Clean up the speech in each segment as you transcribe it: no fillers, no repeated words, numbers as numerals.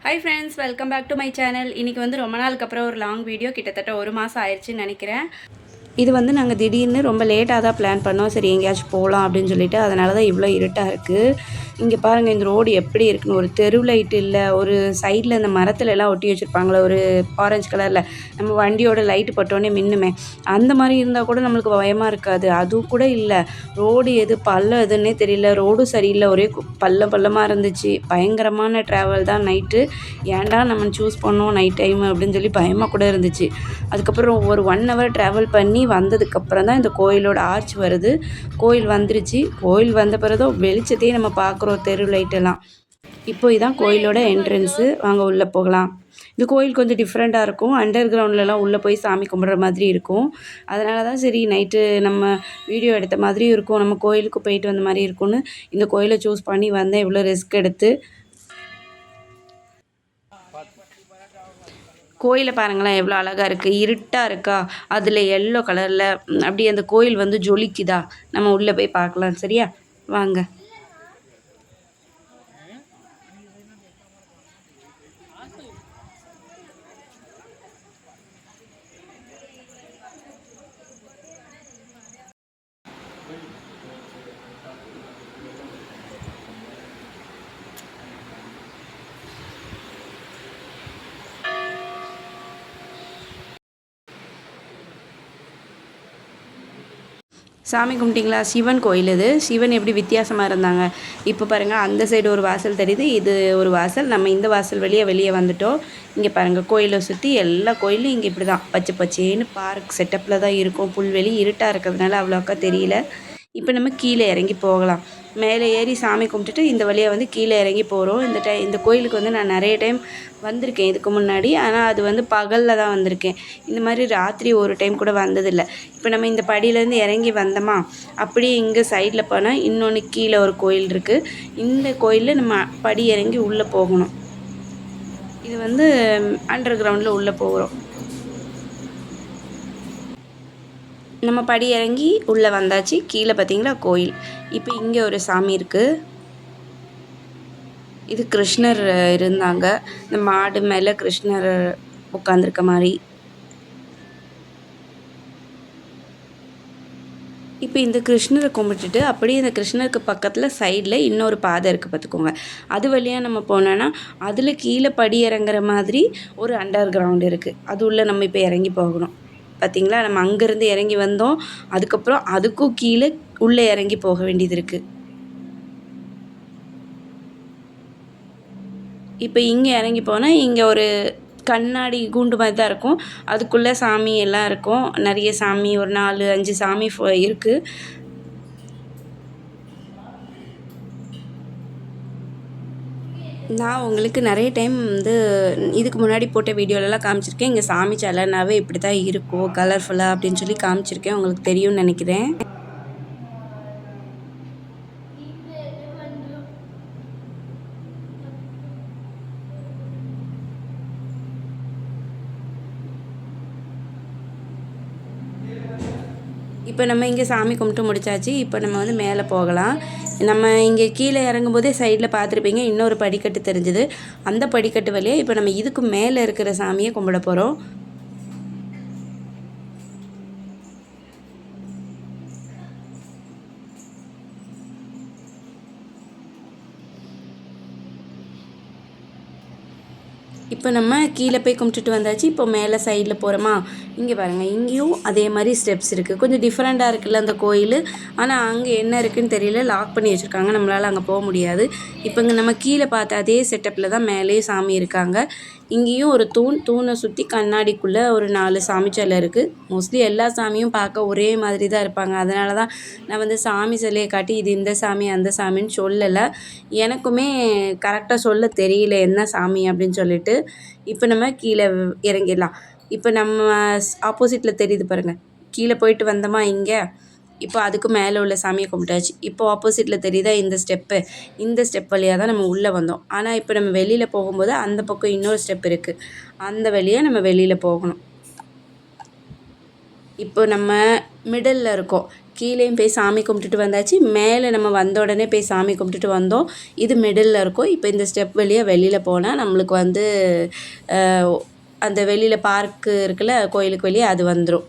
Hi friends, welcome back to my channel. இன்றைக்கி வந்து ரொம்ப நாளுக்கு அப்புறம் ஒரு லாங் வீடியோ, கிட்டத்தட்ட 1 மாதம் ஆயிடுச்சுன்னு நினைக்கிறேன். இது வந்து நாங்கள் திடீர்னு ரொம்ப லேட்டாக தான் பிளான் பண்ணோம். சரி எங்கேயாச்சும் போகலாம் அப்படின்னு சொல்லிட்டு, அதனால தான் இவ்வளோ இருட்டாக இருக்குது. இங்கே பாருங்கள், இந்த ரோடு எப்படி இருக்குன்னு. ஒரு தெரு லைட் இல்லை, ஒரு சைடில் இந்த மரத்துல எல்லாம் ஒட்டி வச்சுருப்பாங்களே ஒரு ஆரஞ்சு கலரில், நம்ம வண்டியோட லைட்டு பட்டோன்னே மின்னுமே, அந்த மாதிரி இருந்தால் கூட நம்மளுக்கு பயமாக இருக்காது. அதுவும் கூட இல்லை. ரோடு எது பள்ளம் எதுன்னே தெரியல, ரோடும் சரியில்லை, ஒரே பள்ளமாக இருந்துச்சு. பயங்கரமான ட்ராவல் தான் நைட்டு. ஏன்டா நம்ம சூஸ் பண்ணோம் நைட் டைம் அப்படின்னு சொல்லி பயமாக கூட இருந்துச்சு. அதுக்கப்புறம் ஒரு 1 ஹவர் ட்ராவல் பண்ணி வந்ததுக்கப்புறம் தான் இந்த கோயிலோட ஆர்ச் வருது. கோயில் வந்துருச்சு. கோயில் வந்த பிறகு வெளிச்சத்தையே நம்ம பார்க்குறோம், தெரு லைட்டெல்லாம். இப்போ இதான் கோயிலோட என்ட்ரன்ஸு. வாங்க உள்ளே போகலாம். இந்த கோயில் கொஞ்சம் டிஃப்ரெண்ட்டாக இருக்கும். அண்டர் கிரவுண்ட்லலாம் உள்ளே போய் சாமி கும்பிட்ற மாதிரி இருக்கும். அதனால தான் சரி நைட்டு நம்ம வீடியோ எடுத்த மாதிரியும் இருக்கும், நம்ம கோயிலுக்கு போயிட்டு வந்த மாதிரி இருக்கும்னு இந்த கோயிலை சூஸ் பண்ணி வந்தேன். இவ்வளோ ரிஸ்க் எடுத்து. கோயிலை பாருங்களேன், எவ்வளோ அழகாக இருக்குது. இருட்டாக இருக்கா, அதில் எல்லோ கலரில் அப்படியே அந்த கோயில் வந்து ஜொலிக்குதா. நம்ம உள்ளே போய் பார்க்கலாம். சரியா, வாங்க. சாமி கும்பிட்டிங்களா? சிவன் கோயில் இது. சிவன் எப்படி வித்தியாசமாக இருந்தாங்க. இப்போ பாருங்கள், அந்த சைடு ஒரு வாசல் தெரியுது, இது ஒரு வாசல். நம்ம இந்த வாசல் வெளியே வந்துட்டோம். இங்கே பாருங்கள், கோயிலை சுற்றி எல்லா கோயிலும் இங்கே இப்படி தான் பச்சை பச்சேன்னு பார்க் செட்டப்பில் தான் இருக்கும். புல்வெளி இருட்டாக இருக்கிறதுனால அவ்வளோக்கா தெரியல. இப்போ நம்ம கீழே இறங்கி போகலாம். மேலே ஏறி சாமி கும்பிட்டுட்டு இந்த வழியாக வந்து கீழே இறங்கி போகிறோம். இந்த கோயிலுக்கு வந்து நான் நிறைய டைம் வந்திருக்கேன் இதுக்கு முன்னாடி. ஆனால் அது வந்து பகலில் தான் வந்திருக்கேன். இந்த மாதிரி ராத்திரி ஒரு டைம் கூட வந்ததில்லை. இப்போ நம்ம இந்த படியிலேருந்து இறங்கி வந்தோமா, அப்படியே இங்கே சைடில் போனால் இன்னொன்று கீழே ஒரு கோயில் இருக்குது. இந்த கோயிலில் நம்ம படி இறங்கி உள்ளே போகணும். இது வந்து அண்டர் கிரவுண்டில் உள்ளே போகிறோம். நம்ம படி இறங்கி உள்ளே வந்தாச்சு. கீழே பார்த்தீங்களா கோயில். இப்போ இங்கே ஒரு சாமி இருக்குது. இது கிருஷ்ணர் இருந்தாங்க. இந்த மாடு மேலே கிருஷ்ணர் உட்காந்துருக்க மாதிரி. இப்போ இந்த கிருஷ்ணரை கும்பிட்டுட்டு அப்படியே இந்த கிருஷ்ணருக்கு பக்கத்தில் சைடில் இன்னொரு பாதை இருக்குது பார்த்துக்கோங்க. அது வழியாக நம்ம போனோன்னா அதில் கீழே படி இறங்குற மாதிரி ஒரு அண்டர் கிரவுண்ட் இருக்குது. அது உள்ளே நம்ம இப்போ இறங்கி போகணும். பார்த்திங்களா, நம்ம அங்கேருந்து இறங்கி வந்தோம். அதுக்கப்புறம் அதுக்கும் கீழே உள்ளே இறங்கி போக வேண்டியது இருக்குது. இப்போ இங்கே இறங்கி போனால் இங்கே ஒரு கண்ணாடி கூண்டு மாதிரி தான் இருக்கும். அதுக்குள்ளே சாமி எல்லாம் இருக்கும். நிறைய சாமி, ஒரு 4, 5 சாமி இருக்குது. நான் உங்களுக்கு நிறைய டைம் வந்து இதுக்கு முன்னாடி போட்ட வீடியோலலாம் காமிச்சிருக்கேன். இங்கே சாமி சிலைனாவே இப்படி தான் இருக்கும், கலர்ஃபுல்லாக அப்படின்னு சொல்லி காமிச்சிருக்கேன். உங்களுக்கு தெரியும்னு நினைக்கிறேன். இப்போ நம்ம இங்கே சாமி கும்பிட்டு முடிச்சாச்சு. இப்போ நம்ம வந்து மேலே போகலாம். நம்ம இங்கே கீழே இறங்கும்போதே சைடில் பார்த்துருப்பீங்க, இன்னொரு படிக்கட்டு தெரிஞ்சுது. அந்த படிக்கட்டு வழியாக இப்போ நம்ம இதுக்கு மேலே இருக்கிற சாமியை கும்பிட போகிறோம். இப்போ நம்ம கீழே போய் கும்பிட்டுட்டு வந்தாச்சு. இப்போ மேலே சைடில் போகிறோமா, இங்கே பாருங்கள், இங்கேயும் அதே மாதிரி ஸ்டெப்ஸ் இருக்குது. கொஞ்சம் டிஃப்ரெண்ட்டாக இருக்குல்ல அந்த கோயில். ஆனால் அங்கே என்ன இருக்குதுன்னு தெரியல, லாக் பண்ணி வச்சுருக்காங்க, நம்மளால் அங்கே போக முடியாது. இப்போ இங்கே நம்ம கீழே பார்த்த அதே செட்டப்பில் தான் மேலேயும் சாமி இருக்காங்க. இங்கேயும் ஒரு தூணை சுற்றி கண்ணாடிக்குள்ளே ஒரு 4 சாமி சிலை இருக்குது. மோஸ்ட்லி எல்லா சாமியும் பார்க்க ஒரே மாதிரி தான் இருப்பாங்க. அதனால தான் நான் வந்து சாமி சிலையை காட்டி இது இந்த சாமி அந்த சாமின்னு சொல்லலை. எனக்குமே கரெக்டாக சொல்ல தெரியல என்ன சாமி அப்படின்னு சொல்லிட்டு. இப்போ நம்ம கீழே இறங்கிடலாம். இப்போ நம்ம ஆப்போசிட்டில் தெரியுது பாருங்கள், கீழே போயிட்டு வந்தோமா இங்கே. இப்போ அதுக்கு மேலே உள்ள சாமியை கும்பிட்டாச்சு. இப்போ ஆப்போசிட்டில் தெரியுதா இந்த ஸ்டெப் வழியாக தான் நம்ம உள்ளே வந்தோம். ஆனால் இப்போ நம்ம வெளியில் போகும்போது அந்த பக்கம் இன்னொரு ஸ்டெப் இருக்குது, அந்த வழியாக நம்ம வெளியில் போகணும். இப்போ நம்ம மிடில் இருக்கோம். கீழேயும் போய் சாமி கும்பிட்டுட்டு வந்தாச்சு. மேலே நம்ம வந்த உடனே போய் சாமி கும்பிட்டுட்டு வந்தோம். இது மிடில் இருக்கும். இப்போ இந்த ஸ்டெப் வழியாக வெளியில் போனால் நம்மளுக்கு வந்து அந்த வெளியில் பார்க்கு இருக்குல்ல, கோயிலுக்கு வெளியே அது வந்துடும்.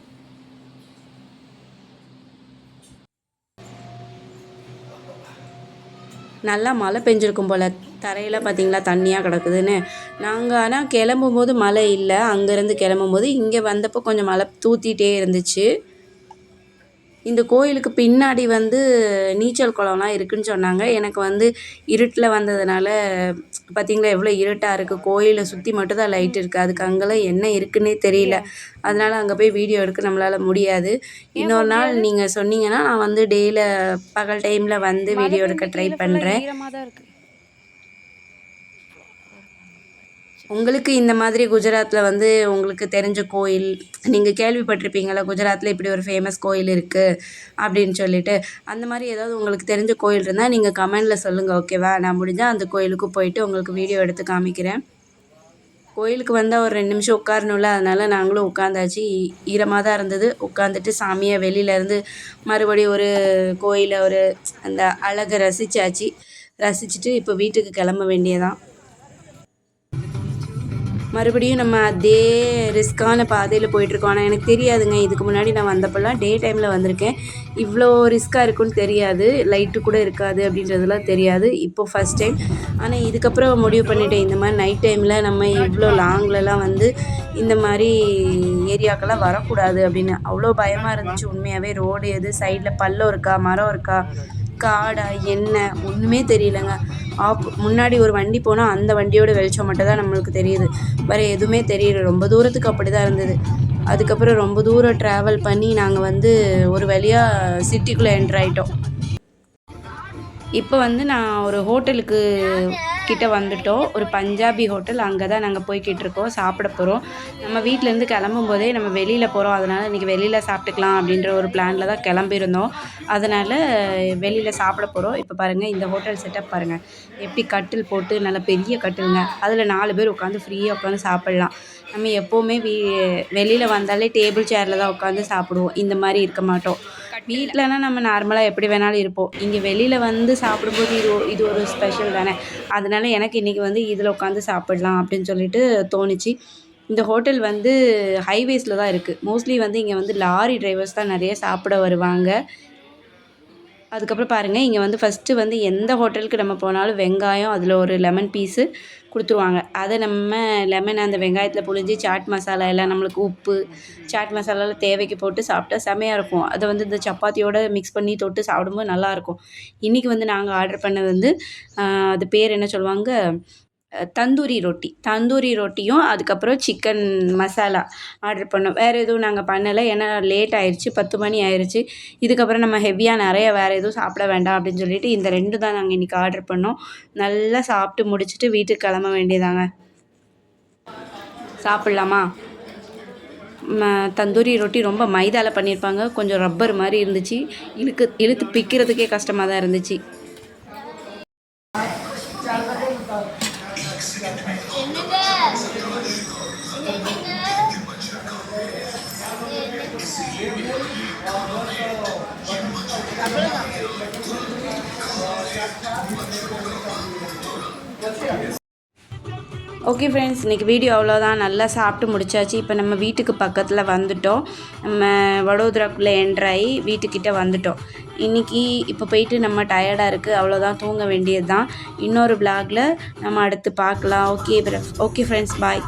நல்லா மழை பெஞ்சிருக்கும் போல், தரையெல்லாம் பார்த்திங்களா தண்ணியாக கிடக்குதுன்னு. நாங்கள் ஆனால் கிளம்பும்போது மழை இல்லை, அங்கேருந்து கிளம்பும்போது இங்கே வந்தப்போ கொஞ்சம் மழை தூத்திட்டே இருந்துச்சு. இந்த கோயிலுக்கு பின்னாடி வந்து நீச்சல் குளம்லாம் இருக்குதுன்னு சொன்னாங்க. எனக்கு வந்து இருட்டில் வந்ததுனால பார்த்திங்களா எவ்வளோ இருட்டாக இருக்குது. கோயிலை சுற்றி மட்டும் தான் லைட் இருக்குது, அதுக்கு அங்கெல்லாம் என்ன இருக்குன்னே தெரியல. அதனால் அங்கே போய் வீடியோ எடுக்க நம்மளால் முடியாது. இன்னொரு நாள் நீங்கள் சொன்னீங்கன்னா நான் வந்து பகல் டைமில் வந்து வீடியோ எடுக்க ட்ரை பண்ணுறேன். உங்களுக்கு இந்த மாதிரி குஜராத்தில் வந்து உங்களுக்கு தெரிஞ்ச கோயில் நீங்கள் கேள்விப்பட்டிருப்பீங்களா, குஜராத்தில் இப்படி ஒரு ஃபேமஸ் கோயில் இருக்குது அப்படின்னு சொல்லிட்டு, அந்த மாதிரி ஏதாவது உங்களுக்கு தெரிஞ்ச கோயில் இருந்தால் நீங்கள் கமெண்டில் சொல்லுங்கள், ஓகேவா? நான் முடிஞ்சால் அந்த கோயிலுக்கு போயிட்டு உங்களுக்கு வீடியோ எடுத்து காமிக்கிறேன். கோயிலுக்கு வந்தால் ஒரு 2 நிமிஷம் உட்காரணும்ல, அதனால் நாங்களும் உட்காந்தாச்சு. ஈரமாக தான் இருந்தது. உட்காந்துட்டு சாமியை வெளியிலேருந்து மறுபடியும் ஒரு கோயிலை அந்த அழகை ரசிச்சுட்டு இப்போ வீட்டுக்கு கிளம்ப வேண்டியதான். மறுபடியும் நம்ம அதே ரிஸ்க்கான பாதையில் போயிட்டுருக்கோம். ஆனால் எனக்கு தெரியாதுங்க, இதுக்கு முன்னாடி நான் வந்தப்போல்லாம் டே டைமில் வந்திருக்கேன். இவ்வளோ ரிஸ்க்காக இருக்குன்னு தெரியாது, லைட்டு கூட இருக்காது அப்படின்றதுலாம் தெரியாது. இப்போது ஃபஸ்ட் டைம். ஆனால் இதுக்கப்புறம் முடிவு பண்ணிட்டேன், இந்த மாதிரி நைட் டைமில் நம்ம இவ்வளோ லாங்லலாம் வந்து இந்த மாதிரி ஏரியாக்கெல்லாம் வரக்கூடாது அப்படின்னு. அவ்வளோ பயமாக இருந்துச்சு உண்மையாகவே. ரோடு எது சைடில் பள்ளம் இருக்கா, மரம் இருக்கா, காடா என்ன ஒன்றுமே தெரியலங்க. முன்னாடி ஒரு வண்டி போனால் அந்த வண்டியோட வெளிச்சம் மட்டும் தான் நம்மளுக்கு தெரியுது, வேறு எதுவுமே தெரியல. ரொம்ப தூரத்துக்கு அப்படி தான் இருந்தது. அதுக்கப்புறம் ரொம்ப தூரம் ட்ராவல் பண்ணி நாங்கள் வந்து ஒரு வழியாக சிட்டிக்குள்ளே என்ட்ரு ஆகிட்டோம். இப்போ வந்து நான் ஒரு ஹோட்டலுக்கு கிட்ட வந்துட்டோம். ஒரு பஞ்சாபி ஹோட்டல், அங்கே தான் நாங்கள் போய்கிட்டுருக்கோம், சாப்பிட போகிறோம். நம்ம வீட்டிலேருந்து கிளம்பும் போதே நம்ம வெளியில் போகிறோம், அதனால் இன்றைக்கி வெளியில் சாப்பிட்டுக்கலாம் அப்படின்ற ஒரு பிளானில் தான் கிளம்பியிருந்தோம். அதனால் வெளியில் சாப்பிட போகிறோம். இப்போ பாருங்கள், இந்த ஹோட்டல் செட்டப் பாருங்கள், எப்படி கட்டில் போட்டு நல்ல பெரிய கட்டிலுங்க, அதில் 4 பேர் உட்காந்து ஃப்ரீயாக உட்காந்து சாப்பிட்லாம். நம்ம எப்போவுமே வெளியில் வந்தாலே டேபிள் சேரில் தான் உட்காந்து சாப்பிடுவோம், இந்த மாதிரி இருக்க மாட்டோம். வீட்டிலனா நம்ம நார்மலாக எப்படி வேணாலும் இருப்போம். இங்கே வெளியில் வந்து சாப்பிடும்போது இது ஒரு ஸ்பெஷல் தானே. அதனால எனக்கு இன்றைக்கி வந்து இதில் உட்காந்து சாப்பிட்லாம் அப்படின்னு சொல்லிட்டு தோணுச்சு. இந்த ஹோட்டல் வந்து ஹைவேஸில் தான் இருக்குது. மோஸ்ட்லி வந்து இங்கே வந்து லாரி டிரைவர்ஸ் தான் நிறைய சாப்பிட வருவாங்க. அதுக்கப்புறம் பாருங்கள், இங்கே வந்து ஃபஸ்ட்டு வந்து எந்த ஹோட்டலுக்கு நம்ம போனாலும் வெங்காயம், அதில் ஒரு லெமன் பீஸு கொடுத்துருவாங்க. அதை நம்ம லெமன் அந்த வெங்காயத்தில் புழிஞ்சு சாட் மசாலா எல்லாம், நம்மளுக்கு உப்பு, சாட் மசாலாவில் தேவைக்கு போட்டு சாப்பிட்டா செமையாக இருக்கும். அதை வந்து இந்த சப்பாத்தியோடு மிக்ஸ் பண்ணி தொட்டு சாப்பிடும்போது நல்லாயிருக்கும். இன்றைக்கி வந்து நாங்கள் ஆர்டர் பண்ணது வந்து அது பேர் என்ன சொல்லுவாங்க, தந்தூரி ரொட்டியும் அதுக்கப்புறம் சிக்கன் மசாலா ஆர்டர் பண்ணோம். வேறு எதுவும் நாங்கள் பண்ணலை, ஏன்னா லேட் ஆயிடுச்சு, 10 மணி ஆயிடுச்சு. இதுக்கப்புறம் நம்ம ஹெவியாக நிறைய வேறு எதுவும் சாப்பிட வேண்டாம் அப்படின்னு சொல்லிட்டு இந்த 2 தான் நாங்கள் இன்றைக்கி ஆர்டர் பண்ணோம். நல்லா சாப்பிட்டு முடிச்சுட்டு வீட்டுக்கு கிளம்ப வேண்டியதாங்க. சாப்பிட்லாமா? தந்தூரி ரொட்டி ரொம்ப மைதாவில் பண்ணியிருப்பாங்க, கொஞ்சம் ரப்பர் மாதிரி இருந்துச்சு, இழுத்து பிக்கிறதுக்கே கஷ்டமாக தான் இருந்துச்சு. ஓகே ஃப்ரெண்ட்ஸ், இன்றைக்கி வீடியோ அவ்வளோதான். நல்லா சாப்பிட்டு முடிச்சாச்சு. இப்போ நம்ம வீட்டுக்கு பக்கத்தில் வந்துட்டோம். நம்ம வடோதராக்குள்ளே என்ட்ராகி வீட்டுக்கிட்ட வந்துட்டோம். இன்றைக்கி இப்போ போயிட்டு நம்ம டயர்டாக இருக்குது, அவ்வளோதான், தூங்க வேண்டியது தான். இன்னொரு vlogல நம்ம அடுத்து பார்க்கலாம். ஓகே ஃப்ரெண்ட்ஸ், பாய்.